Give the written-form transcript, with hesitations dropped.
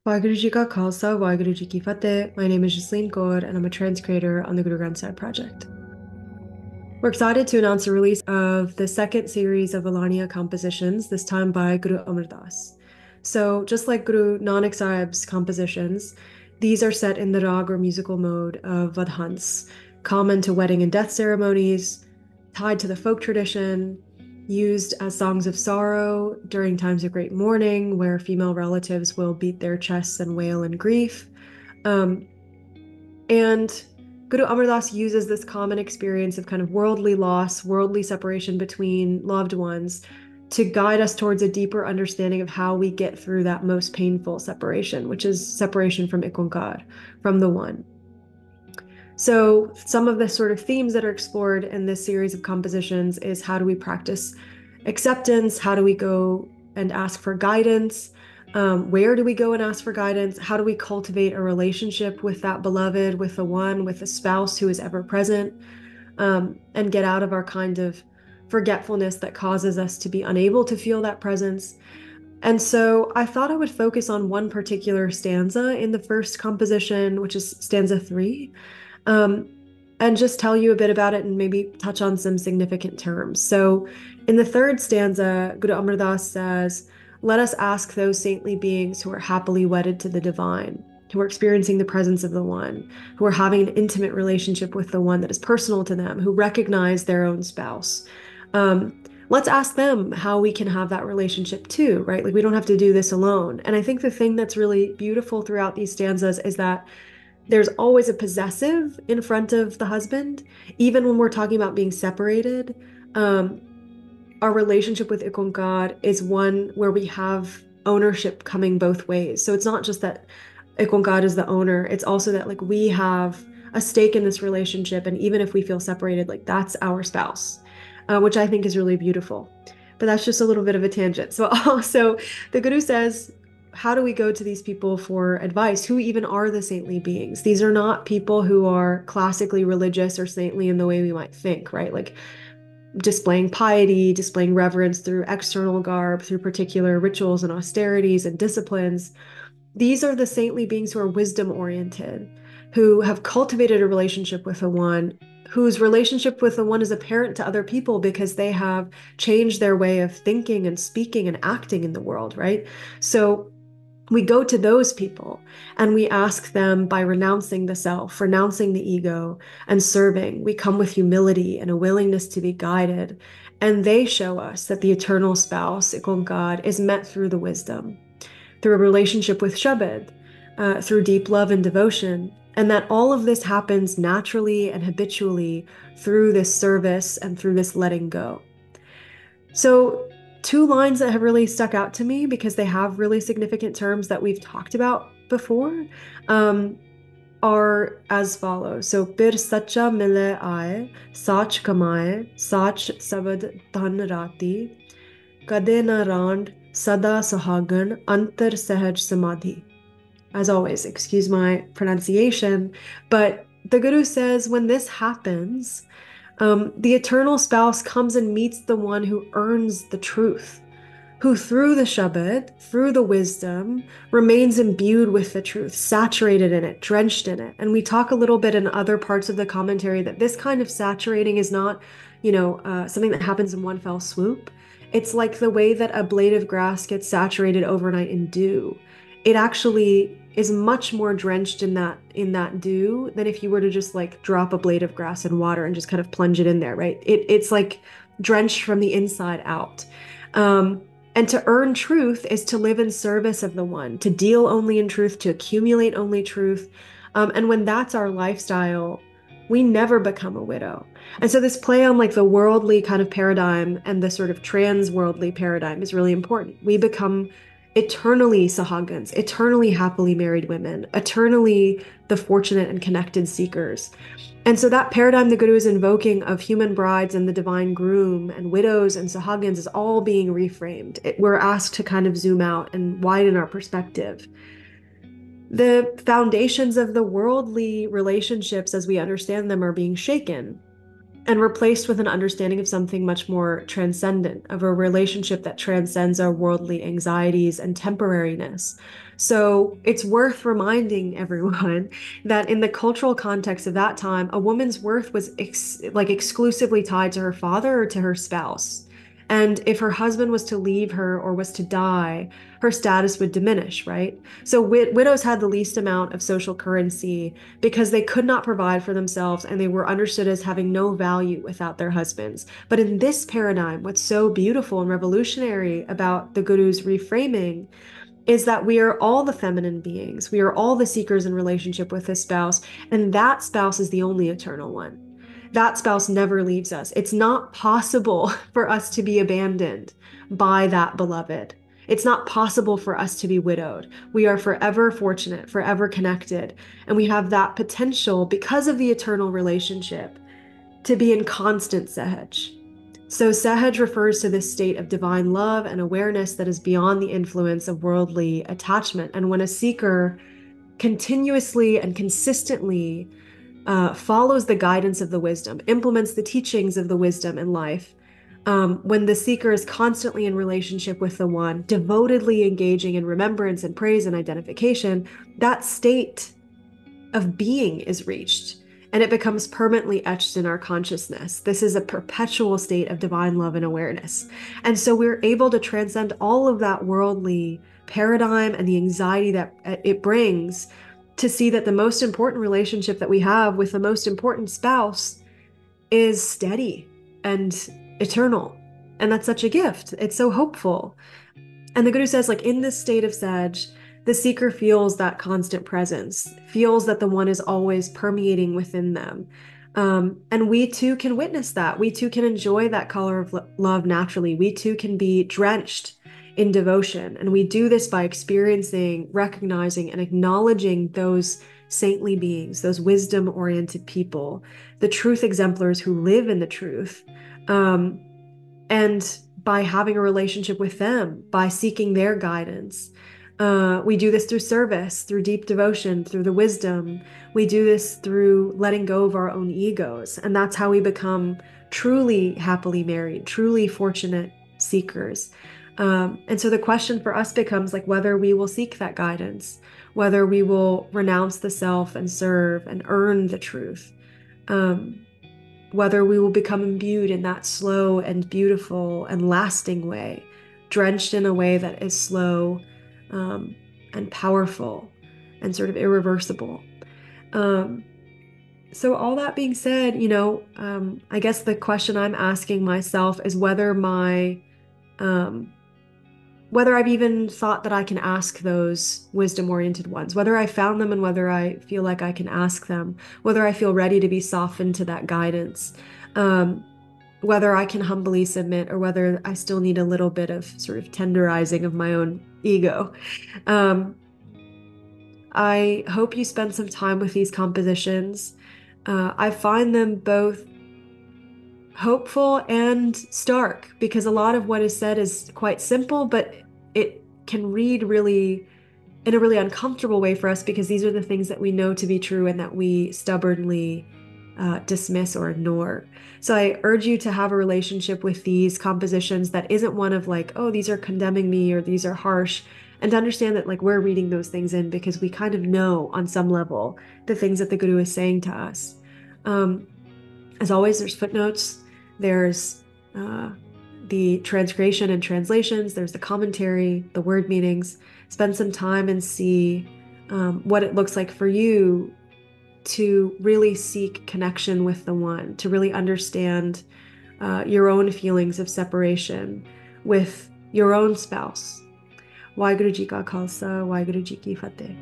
Waheguru Ji Ka Khalsa, Waheguru Ji Ki Fateh. My name is Jasleen Kaur, and I'm a trans creator on the Guru Granth Sahib project. We're excited to announce the release of the second series of Alahania compositions, this time by Guru Amardas. So, just like Guru Nanak Sahib's compositions, these are set in the rag or musical mode of Vadhans, common to wedding and death ceremonies, tied to the folk tradition, used as songs of sorrow during times of great mourning, where female relatives will beat their chests and wail in grief. Um, and Guru Amardas uses this common experience of kind of worldly loss, worldly separation between loved ones to guide us towards a deeper understanding of how we get through that most painful separation, which is separation from IkOankar, from the One. So some of the sort of themes that are explored in this series of compositions is how do we practice acceptance? How do we go and ask for guidance? Where do we go and ask for guidance? How do we cultivate a relationship with that beloved, with the one, with the spouse who is ever present, and get out of our kind of forgetfulness that causes us to be unable to feel that presence? And so I thought I would focus on one particular stanza in the first composition, which is stanza 3, um, and just tell you a bit about it and maybe touch on some significant terms. So, in the third stanza, Guru Amardas says, "Let us ask those saintly beings who are happily wedded to the divine, who are experiencing the presence of the One, who are having an intimate relationship with the One that is personal to them, who recognize their own spouse. Um, let's ask them how we can have that relationship too, right? Like we don't have to do this alone." And I think the thing that's really beautiful throughout these stanzas is that there's always a possessive in front of the husband, even when we're talking about being separated. Um, our relationship with IkOankar is one where we have ownership coming both ways. So it's not just that IkOankar is the owner, it's also that like we have a stake in this relationship. And even if we feel separated, like that's our spouse, which I think is really beautiful. But that's just a little bit of a tangent. So also the Guru says, how do we go to these people for advice? Who even are the saintly beings? These are not people who are classically religious or saintly in the way we might think, right? Like displaying piety, displaying reverence through external garb, through particular rituals and austerities and disciplines. These are the saintly beings who are wisdom oriented, who have cultivated a relationship with the One, whose relationship with the One is apparent to other people because they have changed their way of thinking and speaking and acting in the world, right? So we go to those people and we ask them by renouncing the self, renouncing the ego, and serving. We come with humility and a willingness to be guided. And they show us that the eternal spouse, IkOankar, is met through the wisdom, through a relationship with Shabad, through deep love and devotion. And that all of this happens naturally and habitually through this service and through this letting go. So, two lines that have really stuck out to me because they have really significant terms that we've talked about before um, are as follows. So, "Pir sacha mile aaye, sach kamaye, sach sabad dhan rati, kade na rand, sada suhagan, antar sahaj samadhi." As always, excuse my pronunciation, but the Guru says when this happens, the eternal spouse comes and meets the one who earns the truth, who through the Shabad, through the wisdom, remains imbued with the truth, saturated in it, drenched in it. And we talk a little bit in other parts of the commentary that this kind of saturating is not, something that happens in one fell swoop. It's like the way that a blade of grass gets saturated overnight in dew. It actually is much more drenched in that dew than if you were to just like drop a blade of grass in water and just kind of plunge it in there, right? It's like drenched from the inside out. And to earn truth is to live in service of the One, to deal only in truth, to accumulate only truth. And when that's our lifestyle, we never become a widow. And so this play on like the worldly kind of paradigm and the sort of trans-worldly paradigm is really important. We become eternally sahagans, eternally happily married women, eternally the fortunate and connected seekers. And so that paradigm the Guru is invoking of human brides and the divine groom and widows and sahagans is all being reframed. We're asked to kind of zoom out and widen our perspective. The foundations of the worldly relationships as we understand them are being shaken. and replaced with an understanding of something much more transcendent, of a relationship that transcends our worldly anxieties and temporariness. So it's worth reminding everyone that in the cultural context of that time, a woman's worth was exclusively tied to her father or to her spouse. And if her husband was to leave her or was to die, her status would diminish, right? So widows had the least amount of social currency because they could not provide for themselves and they were understood as having no value without their husbands. But in this paradigm, what's so beautiful and revolutionary about the Guru's reframing is that we are all the feminine beings. We are all the seekers in relationship with this spouse, and that spouse is the only eternal one. That spouse never leaves us. It's not possible for us to be abandoned by that beloved. It's not possible for us to be widowed. We are forever fortunate, forever connected, and we have that potential because of the eternal relationship to be in constant sahaj. So sahaj refers to this state of divine love and awareness that is beyond the influence of worldly attachment. And when a seeker continuously and consistently follows the guidance of the wisdom, implements the teachings of the wisdom in life, when the seeker is constantly in relationship with the one, devotedly engaging in remembrance and praise and identification, that state of being is reached and it becomes permanently etched in our consciousness. This is a perpetual state of divine love and awareness. And so we're able to transcend all of that worldly paradigm and the anxiety that it brings to see that the most important relationship that we have with the most important spouse is steady and eternal. And that's such a gift. It's so hopeful. And the Guru says, like, in this state of Saj, the seeker feels that constant presence, feels that the one is always permeating within them. And we too can witness that. We too can enjoy that color of love naturally. We too can be drenched in devotion. And we do this by experiencing, recognizing, and acknowledging those saintly beings, those wisdom-oriented people, the truth exemplars who live in the truth. And by having a relationship with them, by seeking their guidance. We do this through service, through deep devotion, through the wisdom. We do this through letting go of our own egos. And that's how we become truly happily married, truly fortunate seekers. And so the question for us becomes like whether we will seek that guidance, whether we will renounce the self and serve and earn the truth, whether we will become imbued in that slow and beautiful and lasting way, drenched in a way that is slow and powerful and sort of irreversible. So all that being said, I guess the question I'm asking myself is whether whether I've even thought that I can ask those wisdom-oriented ones, whether I found them and whether I feel like I can ask them, whether I feel ready to be softened to that guidance, whether I can humbly submit or whether I still need a little bit of sort of tenderizing of my own ego. I hope you spend some time with these compositions. I find them both hopeful and stark because a lot of what is said is quite simple, but it can read really in a really uncomfortable way for us because these are the things that we know to be true and that we stubbornly dismiss or ignore. So I urge you to have a relationship with these compositions that isn't one of like, oh, these are condemning me or these are harsh, and to understand that like we're reading those things in because we kind of know on some level the things that the Guru is saying to us. As always, there's footnotes. There's the transgression and translations. There's the commentary, the word meanings. Spend some time and see what it looks like for you to really seek connection with the one, to really understand your own feelings of separation with your own spouse. Waheguru Ji Ka Khalsa, Waheguru Ji Ki Fateh.